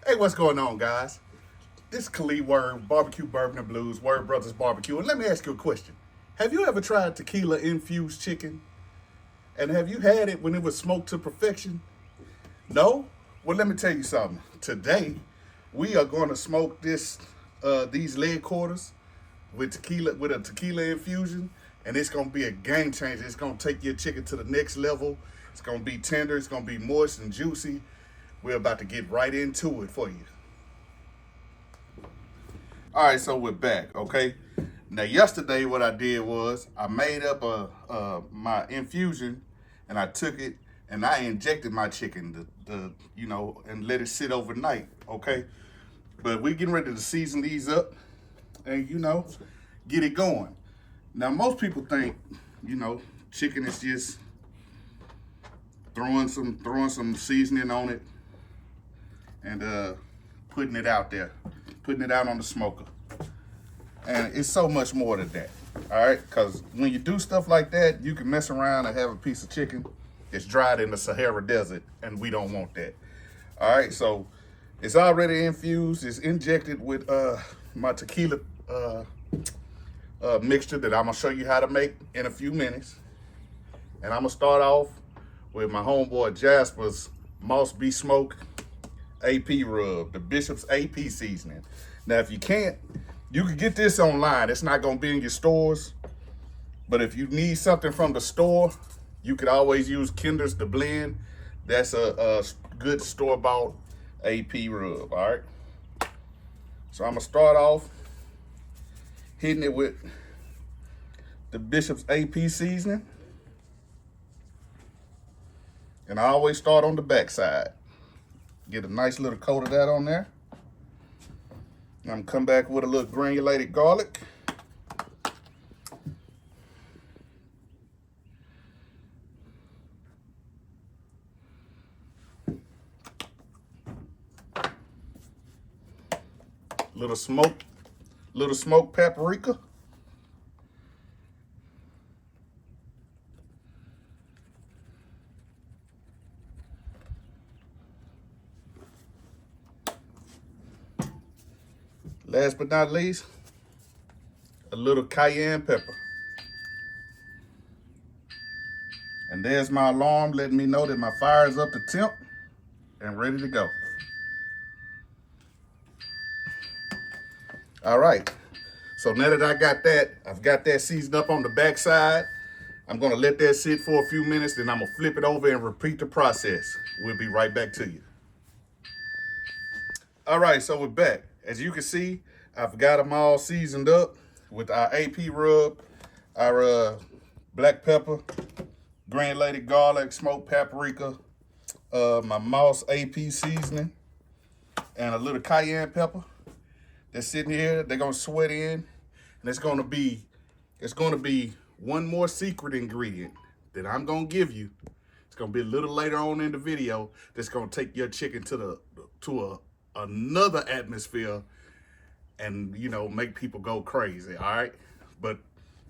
Hey, what's going on, guys? This is Khalid Word, BbqBourbon and Blues, Word Brothers Barbecue. And let me ask you a question. Have you ever tried tequila-infused chicken? And have you had it when it was smoked to perfection? No? Well, let me tell you something. Today, we are going to smoke these leg quarters with a tequila infusion, and it's going to be a game changer. It's going to take your chicken to the next level. It's going to be tender. It's going to be moist and juicy. We're about to get right into it for you. All right, so we're back, okay? Now, yesterday what I did was I made up my infusion, and I took it and I injected my chicken, and let it sit overnight, okay? But we're getting ready to season these up and, get it going. Now, most people think, chicken is just throwing some seasoning on it and putting it out there, putting it out on the smoker. And it's so much more than that, all right? Because when you do stuff like that, you can mess around and have a piece of chicken that's dried in the Sahara Desert, and we don't want that. All right, so it's already infused. It's injected with my tequila mixture that I'm gonna show you how to make in a few minutes. And I'm gonna start off with my homeboy Jasper's Moss Be Smoke AP rub, the Bishop's AP seasoning. Now, if you can't, you can get this online. It's not gonna be in your stores, but if you need something from the store, you could always use Kinder's The Blend. That's a good store-bought AP rub, all right? So I'm gonna start off hitting it with the Bishop's AP seasoning. And I always start on the back side. Get a nice little coat of that on there. I'm gonna come back with a little granulated garlic. Little smoked paprika. Last but not least, a little cayenne pepper. And there's my alarm letting me know that my fire is up to temp and ready to go. All right, so now that I've got that seasoned up on the back side. I'm gonna let that sit for a few minutes, then I'm gonna flip it over and repeat the process. We'll be right back to you. All right, so we're back. As you can see, I've got them all seasoned up with our AP rub, our black pepper, granulated garlic, smoked paprika, my Moss AP seasoning, and a little cayenne pepper. They're sitting here, they're gonna sweat in, and it's gonna be one more secret ingredient that I'm gonna give you. It's gonna be a little later on in the video that's gonna take your chicken to another atmosphere and make people go crazy. All right, but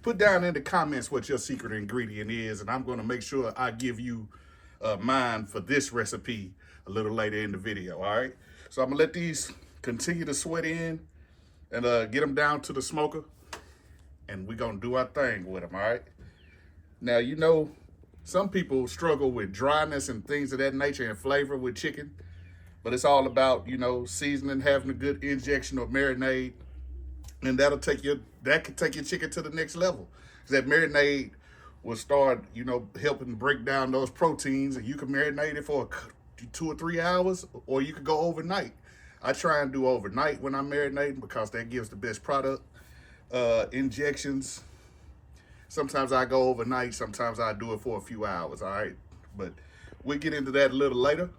put down in the comments what your secret ingredient is, and I'm gonna make sure I give you mine for this recipe a little later in the video. All right, so I'm gonna let these continue to sweat in and get them down to the smoker, and we're gonna do our thing with them. All right, now some people struggle with dryness and things of that nature and flavor with chicken. But it's all about, seasoning, having a good injection or marinade, and that could take your chicken to the next level. That marinade will start, helping break down those proteins, and you can marinate it for 2 or 3 hours, or you could go overnight. I try and do overnight when I'm marinating because that gives the best product. Injections, sometimes I go overnight, sometimes I do it for a few hours, all right? But we'll get into that a little later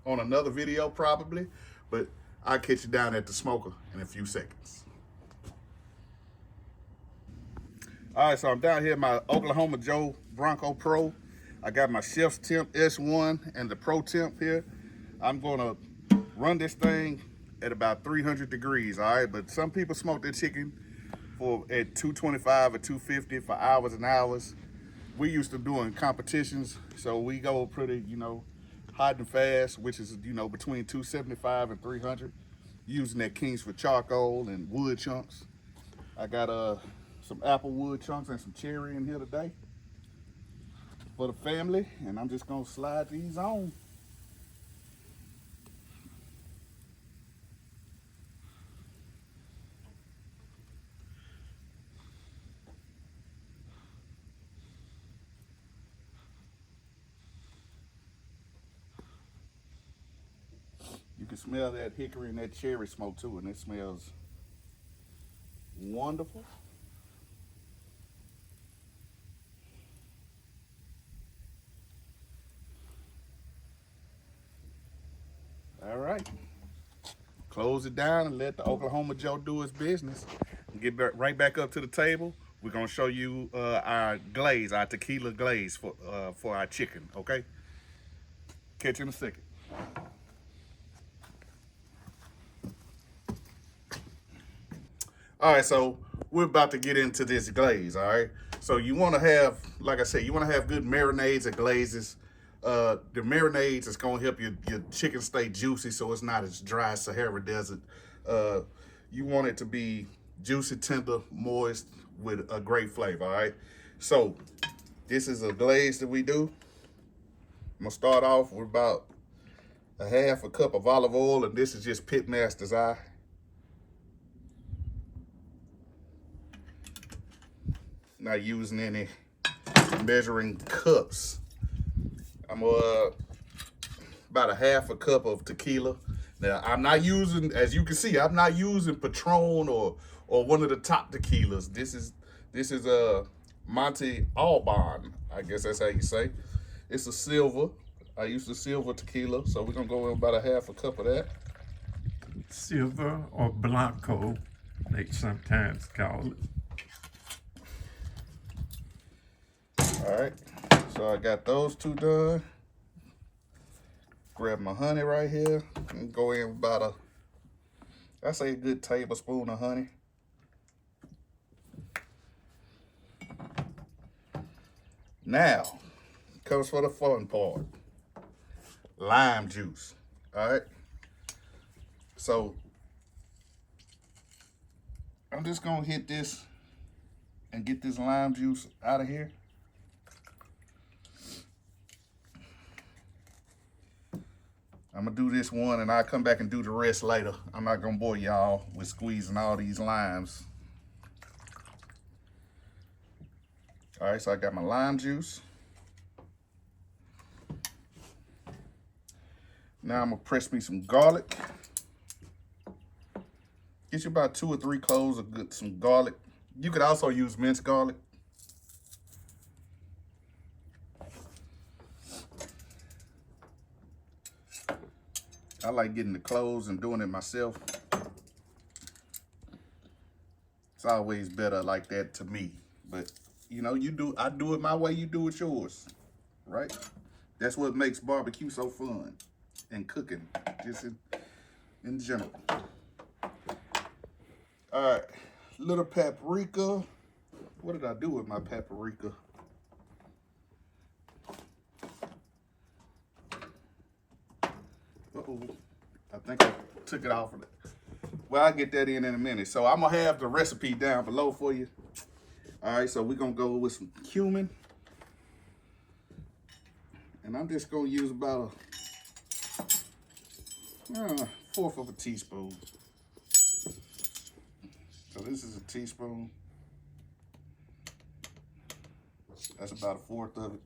on another video probably, but I'll catch you down at the smoker in a few seconds. All right, so I'm down here at my Oklahoma Joe Bronco Pro. I got my Chef's Temp S1 and the Pro Temp here. I'm gonna run this thing at about 300 degrees, all right? But some people smoke their chicken at 225 or 250 for hours and hours. We used to doing competitions, so we go pretty, hot and fast, which is, you know, between 275 and 300. Using that Kingsford charcoal and wood chunks. I got some apple wood chunks and some cherry in here today for the family, and I'm just gonna slide these on. You can smell that hickory and that cherry smoke too, and it smells wonderful. All right. Close it down and let the Oklahoma Joe do his business. Get right back up to the table. We're gonna show you our glaze, our tequila glaze for our chicken. Okay. Catch you in a second. All right, so we're about to get into this glaze. All right. So you want to have, like I said, you want to have good marinades and glazes. The marinades is gonna help your chicken stay juicy, so it's not as dry as Sahara Desert. You want it to be juicy, tender, moist, with a great flavor. All right. So this is a glaze that we do. I'm gonna start off with about a half a cup of olive oil, and this is just Pitmaster's Eye. Not using any measuring cups. I'm about a half a cup of tequila. Now I'm not using, as you can see, I'm not using Patron or one of the top tequilas. This is a Monte Alban, I guess that's how you say. It's a silver. I use the silver tequila, so we're gonna go in about a half a cup of that. Silver or Blanco, they sometimes call it. All right, so I got those two done. Grab my honey right here and go in about I say a good tablespoon of honey. Now, comes for the fun part. Lime juice, all right? So, I'm just gonna hit this and get this lime juice out of here. I'm gonna do this one and I'll come back and do the rest later. I'm not gonna bore y'all with squeezing all these limes. All right, so I got my lime juice. Now I'm gonna press me some garlic. Get you about 2 or 3 cloves of some garlic. You could also use minced garlic. I like getting the cloves and doing it myself. It's always better like that to me. But you know, I do it my way, you do it yours, right? That's what makes barbecue so fun, and cooking, just in general. All right, little paprika. What did I do with my paprika? Uh-oh, I think I took it off of it. Well, I'll get that in a minute. So I'm gonna have the recipe down below for you. All right, so we're gonna go with some cumin. And I'm just gonna use about a 1/4 of a teaspoon. So this is a teaspoon. That's about a 1/4 of it.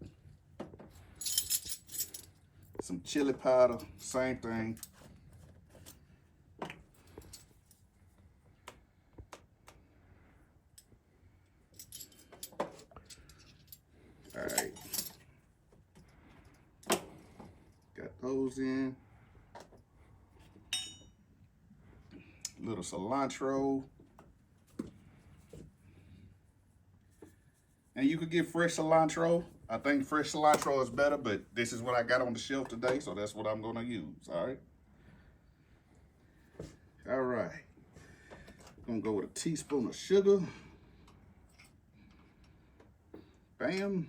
Some chili powder, same thing. All right. Got those in. Little cilantro. And you could get fresh cilantro. I think fresh cilantro is better, but this is what I got on the shelf today, so that's what I'm gonna use, all right? All right. Gonna go with a teaspoon of sugar. Bam.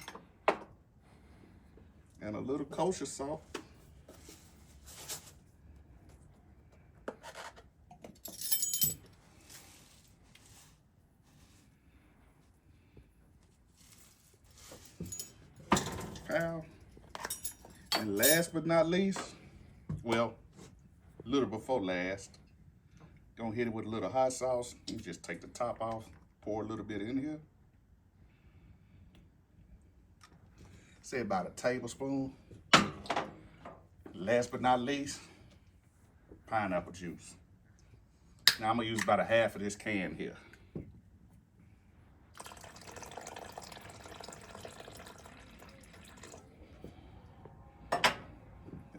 And a little kosher salt. pound. And last but not least, well, a little before last, gonna hit it with a little hot sauce. You just take the top off, pour a little bit in here. Say about a tablespoon. Last but not least, pineapple juice. Now I'm gonna use about a half of this can here.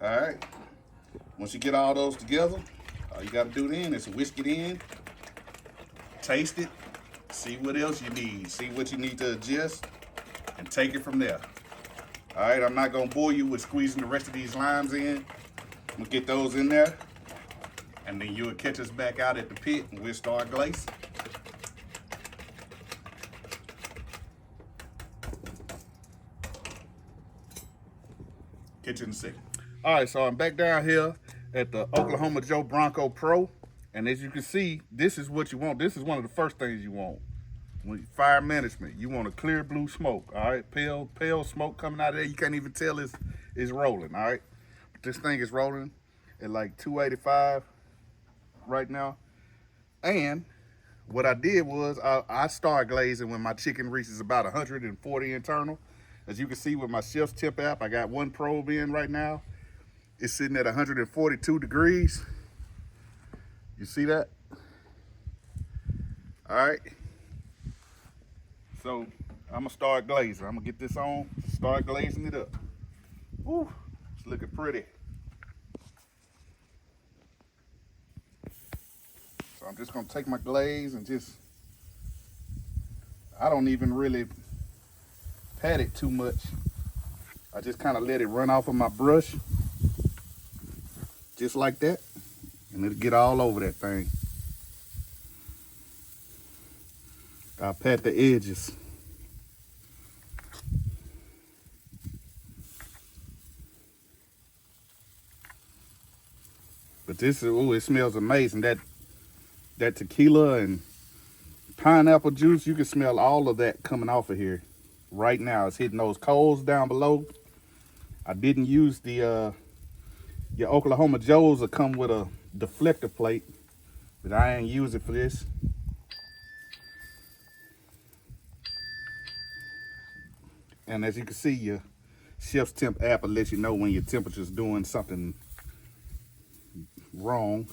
All right, once you get all those together, all you gotta do then is whisk it in, taste it, see what else you need, see what you need to adjust, and take it from there. All right, I'm not gonna bore you with squeezing the rest of these limes in. I'm gonna get those in there, and then you'll catch us back out at the pit and we'll start glazing. Catch you in a second. All right, so I'm back down here at the Oklahoma Joe Bronco Pro, and as you can see, this is what you want. This is one of the first things you want. When fire management, you want a clear blue smoke, all right? Pale smoke coming out of there. You can't even tell it's rolling, all right? But this thing is rolling at like 285 right now. And what I did was I start glazing when my chicken reaches about 140 internal. As you can see with my chef's tip app, I got one probe in right now. It's sitting at 142 degrees. You see that? All right. So I'm gonna start glazing. I'm gonna get this on, start glazing it up. Woo, it's looking pretty. So I'm just gonna take my glaze and I don't even really pat it too much. I just kind of let it run off of my brush, just like that, and it'll get all over that thing. I'll pat the edges. But this is, oh, it smells amazing. That tequila and pineapple juice, you can smell all of that coming off of here right now. It's hitting those coals down below. I didn't use the, your Oklahoma Joes will come with a deflector plate, but I ain't use it for this. And as you can see, your chef's temp app will let you know when your temperature's doing something wrong.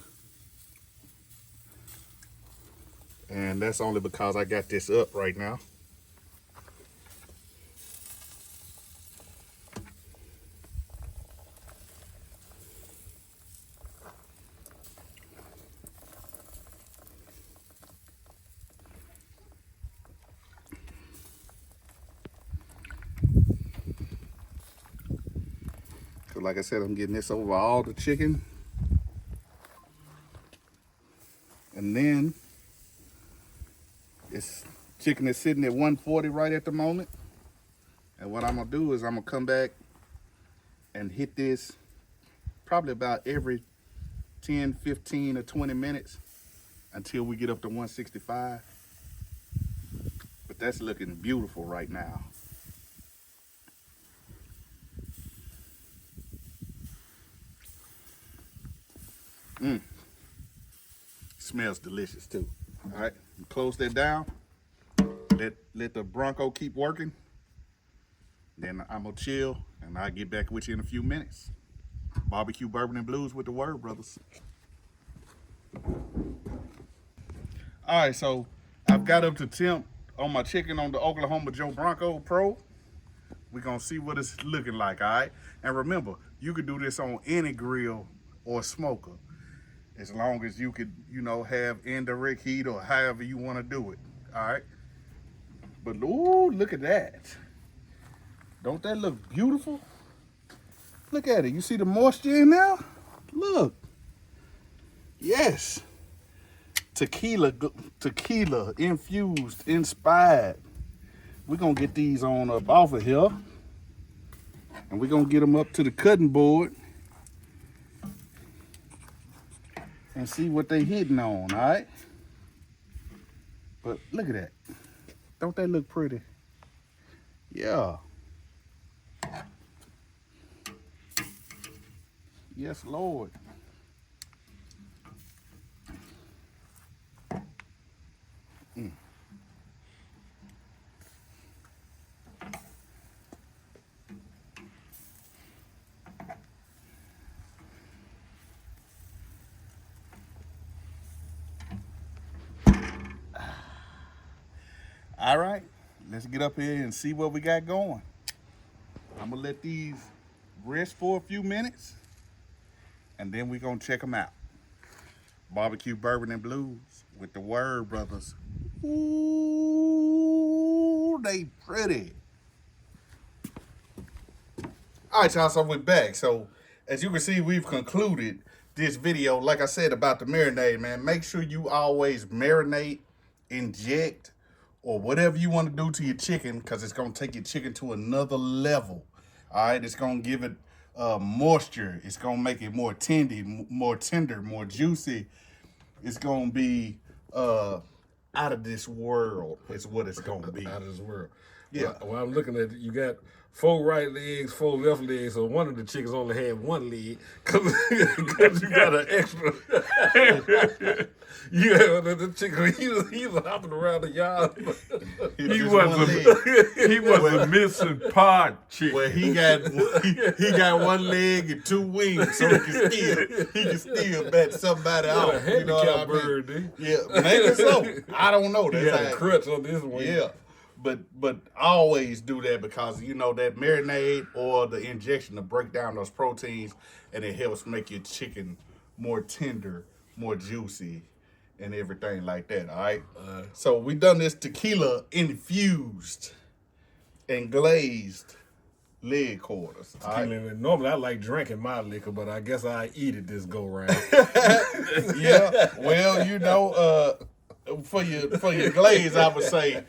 And that's only because I got this up right now. So like I said, I'm getting this over all the chicken. And then this chicken is sitting at 140 right at the moment. And what I'm gonna do is I'm gonna come back and hit this probably about every 10, 15, or 20 minutes until we get up to 165. But that's looking beautiful right now. Smells delicious too. All right, close that down. Let the Bronco keep working. Then I'm gonna chill and I'll get back with you in a few minutes. Barbecue, bourbon, and blues with the word, brothers. All right, so I've got up to temp on my chicken on the Oklahoma Joe Bronco Pro. We're gonna see what it's looking like, all right? And remember, you could do this on any grill or smoker, as long as you could, you know, have indirect heat or however you wanna do it, all right? But ooh, look at that. Don't that look beautiful? Look at it, you see the moisture in there? Look, yes. Tequila infused, inspired. We're gonna get these on up off of here. And we're gonna get them up to the cutting board and see what they hitting on, all right? But look at that. Don't that look pretty? Yeah. Yes, Lord. All right, let's get up here and see what we got going. I'm gonna let these rest for a few minutes, and then we're gonna check them out. Barbecue Bourbon and Blues with the Word Brothers. Ooh, they pretty. All right, y'all, so we're back. So, as you can see, we've concluded this video. Like I said about the marinade, man, make sure you always marinate, inject, or whatever you want to do to your chicken, because it's going to take your chicken to another level. All right, it's going to give it moisture. It's going to make it more tender, more juicy. It's going to be out of this world is what it's going to be. Out of this world. Yeah. Well, I'm looking at it, you got 4 right legs, 4 left legs, so one of the chickens only had 1 leg because you got an extra. Yeah, the chicken, he was hopping around the yard. He was a missing pod chicken. Well, he got 1 leg and 2 wings, so he can still bat somebody out. A You know what I mean? bird, dude. Yeah, maybe so. I don't know. He That's had a how- crutch on this one. Yeah, but always do that because you know that marinade or the injection to break down those proteins, and it helps make your chicken more tender, more juicy, and everything like that. All right. So we done this tequila infused and glazed leg quarters. All right? Normally I like drinking my liquor, but I guess I eat it this go round. Yeah. Well, you know, for your glaze, I would say,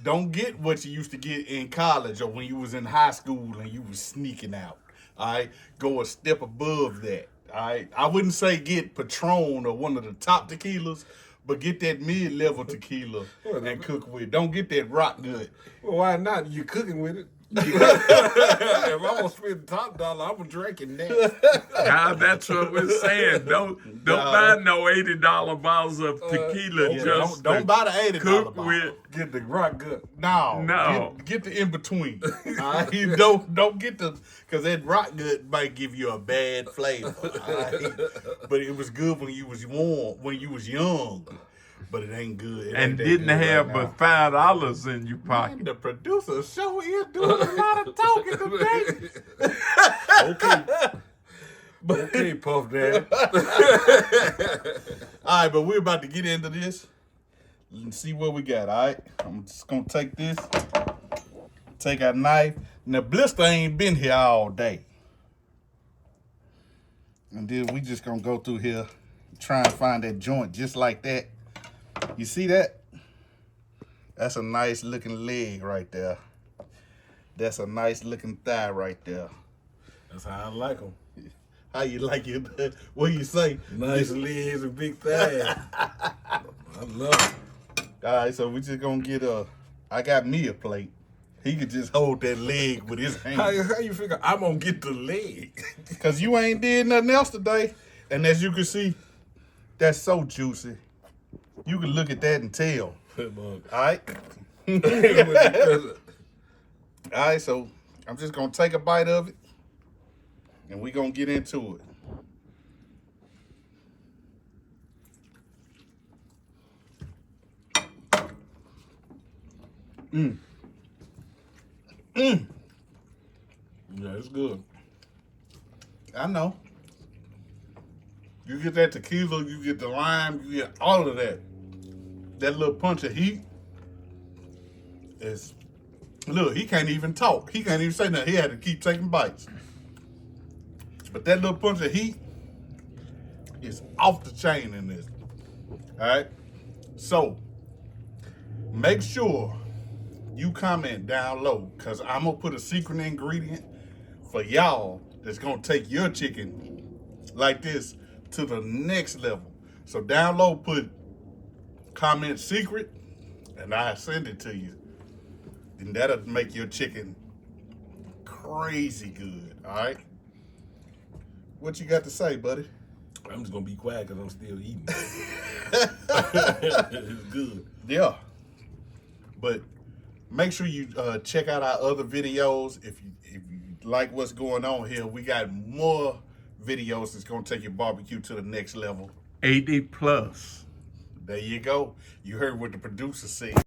don't get what you used to get in college or when you was in high school and you was sneaking out. All right, go a step above that. All right, I wouldn't say get Patron or one of the top tequilas, but get that mid-level tequila and cook with it. Don't get that rock good. Well, why not? You cooking with it. If I'm gonna spend top dollar, I'm drinking that. Now, that's what we're saying. Don't buy no $80 bottles of tequila. Yeah, Just don't buy the $80 cook bottle. with. Get the rock good. No. Get the in between. All right? You don't get the, because that rock good might give you a bad flavor. All right? But it was good when you was young. But it ain't good. It And ain't that didn't good have right but $5 in your now. pocket. The producer sure is doing a lot of talking today. Okay, Puff Daddy. All right, but we're about to get into this and see what we got. All right, I'm just gonna take this, take our knife. Now, Blister ain't been here all day, and then we just gonna go through here, try and find that joint just like that. You see that? That's a nice looking leg right there. That's a nice looking thigh right there. That's how I like them. How you like it? What you say? Nice legs and big thighs. I love it. All right, so we just gonna get I got me a plate. He could just hold that leg with his hand. How you figure I'm gonna get the leg? Cause you ain't did nothing else today. And as you can see, that's so juicy. You can look at that and tell. All right? All right, so I'm just gonna take a bite of it and we gonna get into it. Yeah, it's good. I know. You get that tequila, you get the lime, you get all of that. That little punch of heat is, look, he can't even talk. He can't even say nothing. He had to keep taking bites. But that little punch of heat is off the chain in this. All right? So, make sure you comment down low, because I'm going to put a secret ingredient for y'all that's going to take your chicken like this to the next level. So down low, put comment secret, and I send it to you. And that'll make your chicken crazy good, all right? what you got to say, buddy? I'm just gonna be quiet because I'm still eating. It's good. Yeah. But make sure you check out our other videos. If you like what's going on here, we got more videos that's gonna take your barbecue to the next level. 80 plus. There you go. You heard what the producer said.